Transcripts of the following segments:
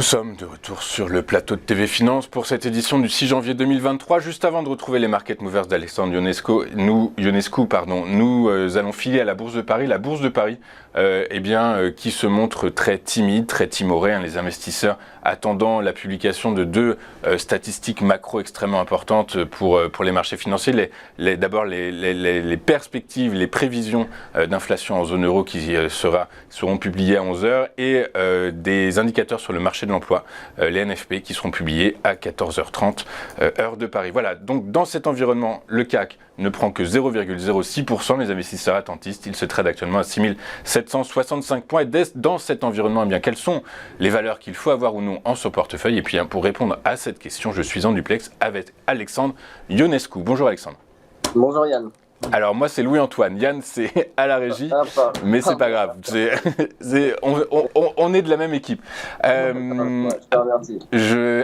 Nous sommes de retour sur le plateau de TV Finance pour cette édition du 6 janvier 2023. Juste avant de retrouver les Market Movers d'Alexandre Ionescu, nous allons filer à la Bourse de Paris. La Bourse de Paris, qui se montre très timide, très timorée. Les investisseurs attendant la publication de deux statistiques macro extrêmement importantes pour les marchés financiers. D'abord, les perspectives, les prévisions d'inflation en zone euro qui seront publiées à 11h et des indicateurs sur le marché de l'emploi, les NFP, qui seront publiés à 14h30 heure de Paris. Voilà, donc dans cet environnement, le CAC ne prend que 0,06%. Les investisseurs attentistes, il se trade actuellement à 6765 points. Et dans cet environnement, quelles sont les valeurs qu'il faut avoir ou non en son portefeuille? Et puis pour répondre à cette question, je suis en duplex avec Alexandre Ionescu. Bonjour Alexandre. Bonjour Yann. Alors moi c'est Louis-Antoine, Yann c'est à la régie, mais c'est pas grave, on est de la même équipe.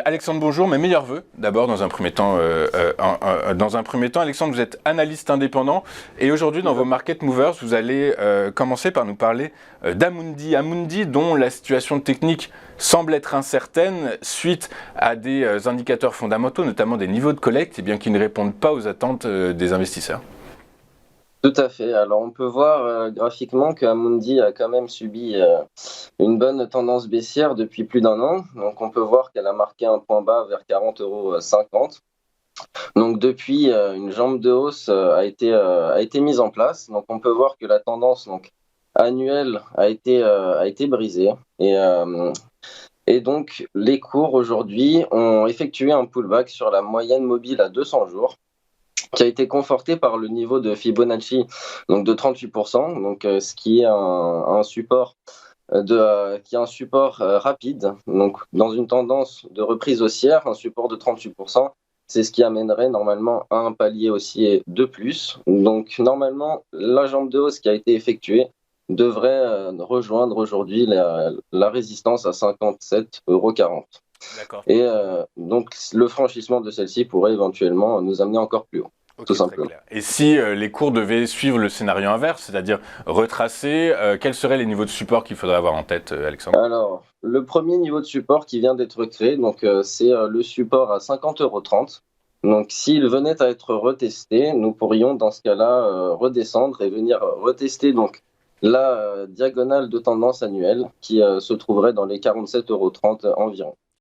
Alexandre, bonjour, mes meilleurs vœux d'abord dans un premier temps. Alexandre, vous êtes analyste indépendant et aujourd'hui dans vos Market Movers, vous allez commencer par nous parler d'Amundi dont la situation technique semble être incertaine suite à des indicateurs fondamentaux, notamment des niveaux de collecte, qui ne répondent pas aux attentes des investisseurs. Tout à fait. Alors on peut voir graphiquement qu'Amundi a quand même subi une bonne tendance baissière depuis plus d'un an. Donc on peut voir qu'elle a marqué un point bas vers 40,50 €. Donc depuis, une jambe de hausse a été mise en place. Donc on peut voir que la tendance annuelle a été brisée. Et donc les cours aujourd'hui ont effectué un pullback sur la moyenne mobile à 200 jours. Qui a été conforté par le niveau de Fibonacci donc de 38%, ce qui est un support rapide. Donc dans une tendance de reprise haussière, un support de 38%, c'est ce qui amènerait normalement à un palier haussier de plus. Donc normalement, la jambe de hausse qui a été effectuée devrait rejoindre aujourd'hui la résistance à 57,40 €. D'accord. Et donc le franchissement de celle-ci pourrait éventuellement nous amener encore plus haut. Okay, tout simplement. Et si les cours devaient suivre le scénario inverse, c'est-à-dire retracer, quels seraient les niveaux de support qu'il faudrait avoir en tête, Alexandre? Alors, le premier niveau de support qui vient d'être créé, c'est le support à 50,30 €. Donc, s'il venait à être retesté, nous pourrions dans ce cas-là redescendre et venir retester la diagonale de tendance annuelle qui se trouverait dans les 47,30 € environ.